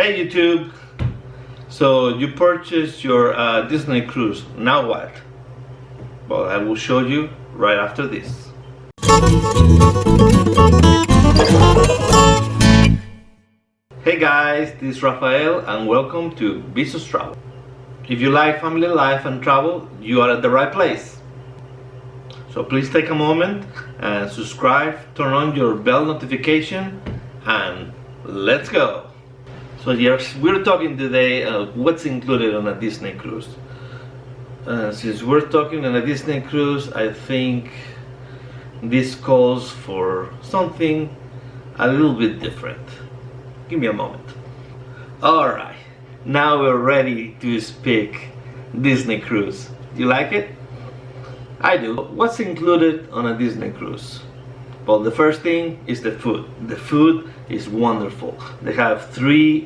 Hey YouTube! So you purchased your Disney cruise, now what? Well, I will show you right after this. Hey guys, this is Rafael and welcome to Viso's Travel. If you like family life and travel, you are at the right place. So please take a moment and subscribe, turn on your bell notification, and let's go! So yes, we're talking today what's included on a Disney cruise. Since we're talking on a Disney cruise, I think this calls for something a little bit different. Give me a moment. Alright, now we're ready to speak Disney cruise. Do you like it? I do. What's included on a Disney cruise? Well, the first thing is the food. The food is wonderful. They have 3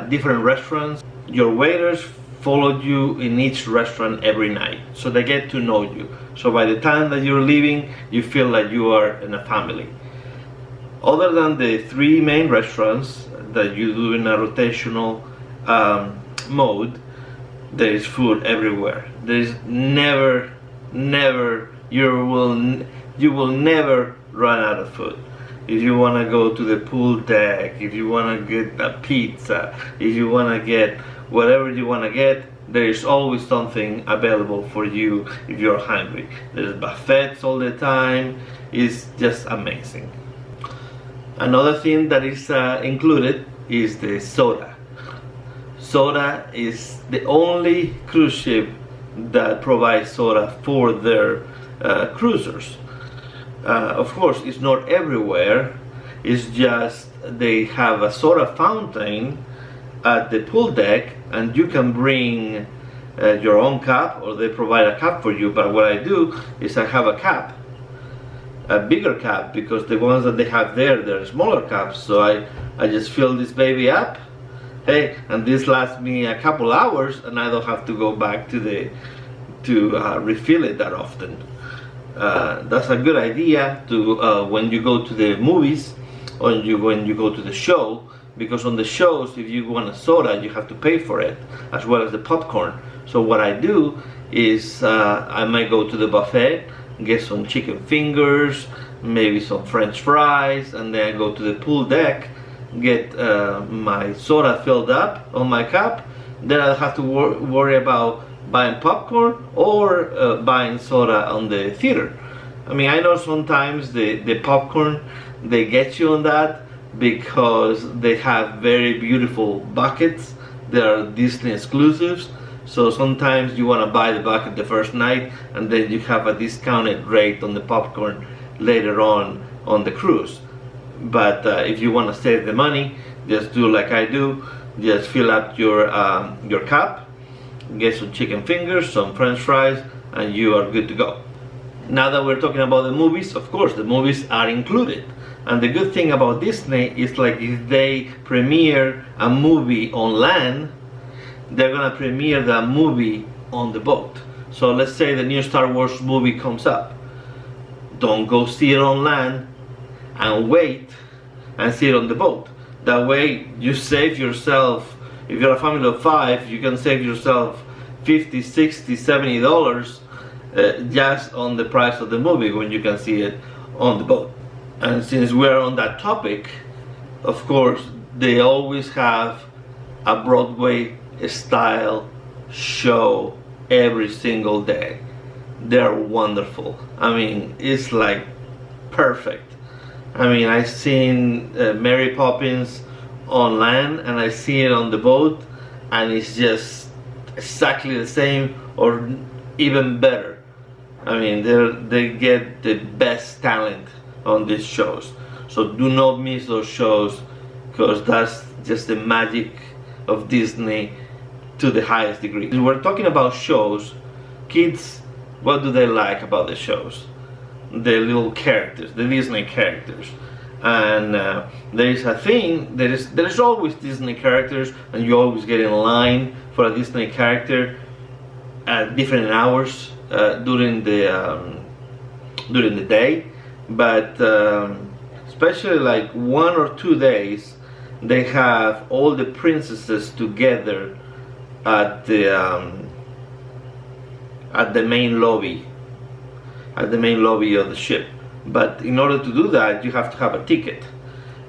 different restaurants. Your waiters follow you in each restaurant every night, so they get to know you. So by the time that you're leaving, you feel like you are in a family. Other than the 3 main restaurants that you do in a rotational mode, there is food everywhere. There is never, you will never run out of food. If you want to go to the pool deck, if you want to get a pizza, if you want to get whatever you want to get, there is always something available for you if you're hungry. There's buffets all the time. It's just amazing. Another thing that is included is the soda. Soda is the only cruise ship that provides soda for their cruisers. Of course, it's not everywhere. It's just they have a soda fountain at the pool deck, and you can bring your own cup, or they provide a cup for you. But what I do is I have a cup, a bigger cup, because the ones that they have there, they're smaller cups. So I just fill this baby up. Hey, and this lasts me a couple hours, and I don't have to go back to refill it that often. That's a good idea to when you go to the movies or when you go to the show, because on the shows, if you want a soda, you have to pay for it, as well as the popcorn. So what I do is I might go to the buffet, get some chicken fingers, maybe some French fries, and then I go to the pool deck, get my soda filled up on my cup. Then I have to worry about buying popcorn or buying soda on the theater. I mean, I know sometimes the popcorn, they get you on that because they have very beautiful buckets. They are Disney exclusives. So sometimes you want to buy the bucket the first night, and then you have a discounted rate on the popcorn later on the cruise. But if you want to save the money, just do like I do. Just fill up your cup, get some chicken fingers, some French fries, and you are good to go. Now that we're talking about the movies, of course the movies are included. And the good thing about Disney is, like, if they premiere a movie on land, they're gonna premiere that movie on the boat. So let's say the new Star Wars movie comes up. Don't go see it on land and wait and see it on the boat. That way you save yourself, if you're a family of 5, you can save yourself $50, $60, $70 just on the price of the movie when you can see it on the boat. And since we're on that topic, of course, they always have a Broadway style show every single day. They're wonderful. I mean, it's like perfect. I mean, I've seen Mary Poppins on land, and I see it on the boat, and it's just exactly the same or even better. I mean, they get the best talent on these shows. So do not miss those shows, because that's just the magic of Disney to the highest degree. We're talking about shows. Kids, what do they like about the shows? The little characters, the Disney characters. And there is a thing, there is always Disney characters, and you always get in line for a Disney character at different hours during the day. But especially like 1 or 2 days they have all the princesses together at the main lobby, of the ship. But in order to do that, you have to have a ticket.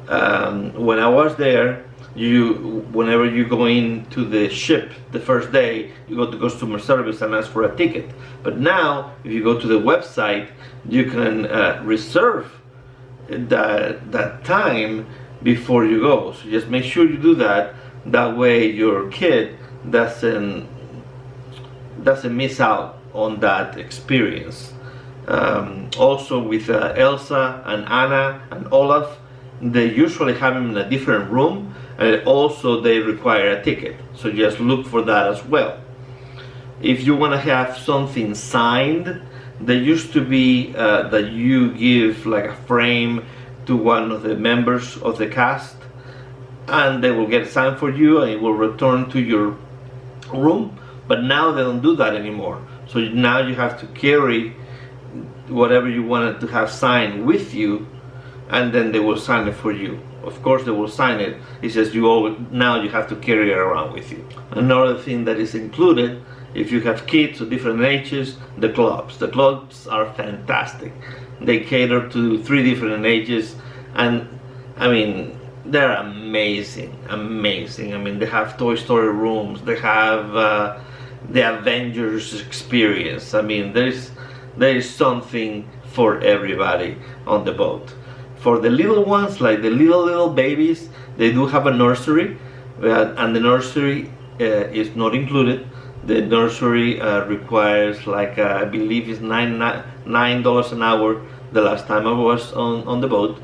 When I was there, whenever you go into the ship the first day, you go to customer service and ask for a ticket. But now, if you go to the website, you can reserve that time before you go. So just make sure you do that. That way, your kid doesn't miss out on that experience. Also with Elsa and Anna and Olaf, they usually have them in a different room, and also they require a ticket, so just look for that as well. If you want to have something signed, there used to be that you give like a frame to one of the members of the cast, and they will get signed for you and it will return to your room. But now they don't do that anymore, so now you have to carry whatever you wanted to have signed with you, and then they will sign it for you. Of course they will sign it, it's just now you have to carry it around with you. Another thing that is included, if you have kids of different ages, the clubs. The clubs are fantastic. They cater to 3 different ages, and I mean, they're amazing. I mean, they have Toy Story rooms, they have the Avengers experience. I mean, there is something for everybody on the boat. For the little ones, like the little babies, they do have a nursery, and the nursery is not included. The nursery requires, like, I believe it's $9 an hour the last time I was on the boat.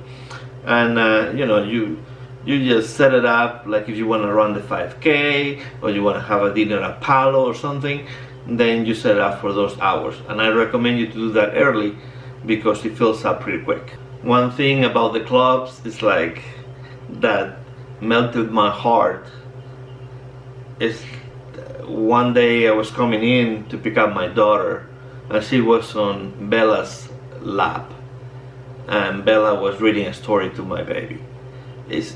And you know, you just set it up, like if you want to run the 5K or you want to have a dinner at Palo or something, then you set it up for those hours. And I recommend you to do that early because it fills up pretty quick. One thing about the clubs is like that melted my heart is one day I was coming in to pick up my daughter, and she was on Bella's lap, and Bella was reading a story to my baby. It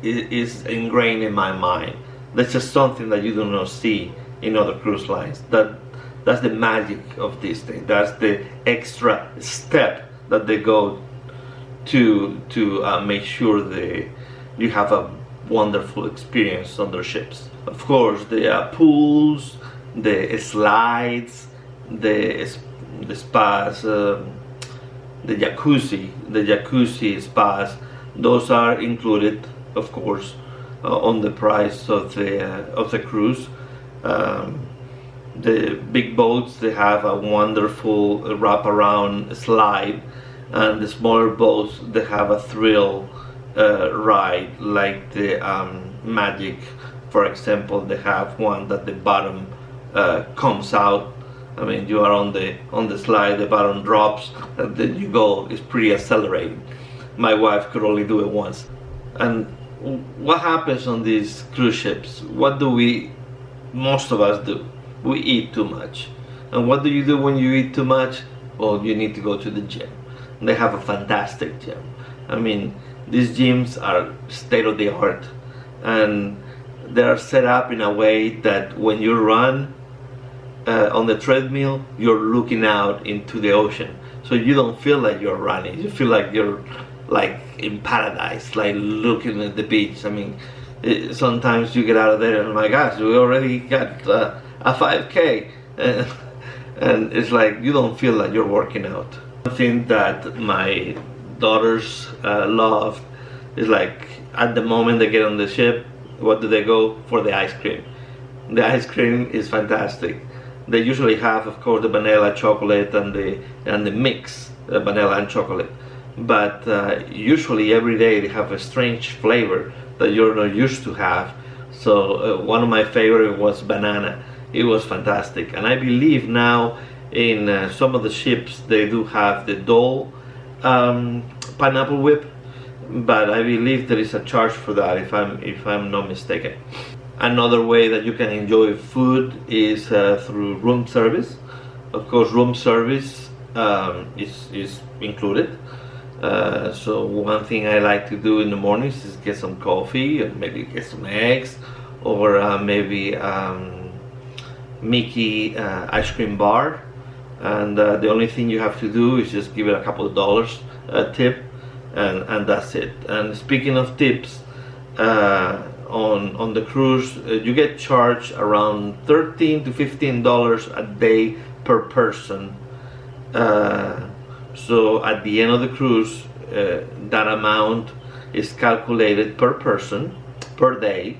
is ingrained in my mind. That's just something that you do not see in other cruise lines. That's the magic of this thing. That's the extra step that they go to make sure you have a wonderful experience on their ships. Of course, the pools, the slides, the spas, the jacuzzi spas, those are included, of course, on the price of the cruise. The big boats, they have a wonderful wraparound slide, and the smaller boats, they have a thrill ride, like the Magic, for example. They have one that the bottom comes out. I mean, you are on the slide, the bottom drops, and then you go. It's pretty accelerating. My wife could only do it once. And what happens on these cruise ships? What do most of us do? We eat too much. And what do you do when you eat too much? Well, you need to go to the gym. They have a fantastic gym. I mean, these gyms are state of the art, and they are set up in a way that when you run on the treadmill, you're looking out into the ocean. So you don't feel like you're running. You feel like you're like in paradise, like looking at the beach. I mean, sometimes you get out of there and, oh my gosh, we already got a 5K, and it's like you don't feel like you're working out. One thing that my daughters love is, like, at the moment they get on the ship, what do they go for? The ice cream. The ice cream is fantastic. They usually have, of course, the vanilla chocolate and the mix, vanilla and chocolate. But usually every day they have a strange flavor that you're not used to have. So one of my favorite was banana. It was fantastic. And I believe now in some of the ships they do have the Dole pineapple whip, but I believe there is a charge for that, if I'm not mistaken. Another way that you can enjoy food is through room service. Of course, room service is included. So one thing I like to do in the mornings is get some coffee and maybe get some eggs, or maybe Mickey ice cream bar, and the only thing you have to do is just give it a couple of dollars tip, and that's it. And speaking of tips, on the cruise, you get charged around $13 to $15 a day per person. So at the end of the cruise, that amount is calculated per person per day,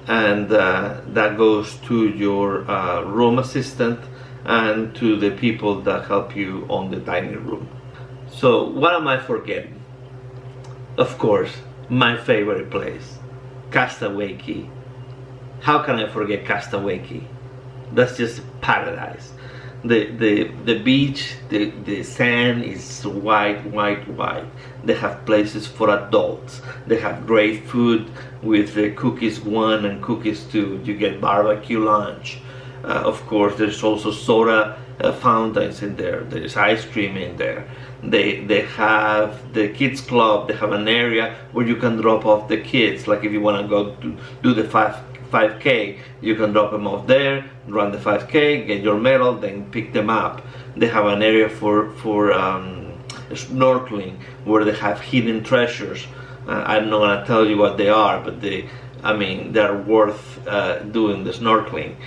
and that goes to your room assistant and to the people that help you on the dining room. So what am I forgetting? Of course, my favorite place, Castaway Key. How can I forget Castaway Key? That's just paradise. The beach, the sand is white. They have places for adults. They have great food with the cookies 1 and cookies 2. You get barbecue lunch. Of course, there's also soda fountains in there. There's ice cream in there. They have the kids club. They have an area where you can drop off the kids. Like if you want to go to do the 5K, you can drop them off there, run the 5K, get your medal, then pick them up. They have an area for snorkeling where they have hidden treasures. I'm not gonna tell you what they are, but they're worth doing the snorkeling.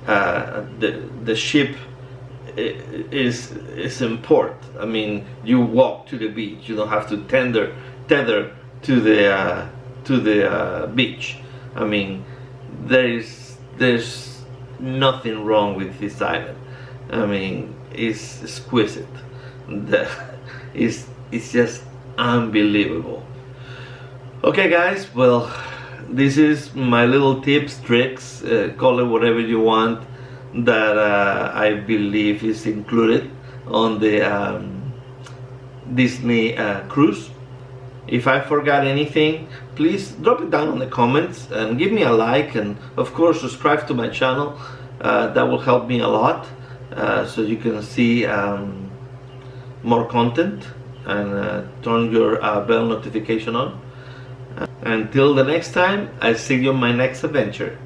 The ship is in port. I mean, you walk to the beach. You don't have to tether to the beach. I mean, there's nothing wrong with this island. I mean, it's exquisite. It's just unbelievable. Okay, guys. Well, this is my little tips, tricks, call it whatever you want, that I believe is included on the Disney cruise. If I forgot anything, please drop it down in the comments and give me a like, and of course subscribe to my channel. That will help me a lot, so you can see more content, and turn your bell notification on. Until the next time, I'll see you on my next adventure.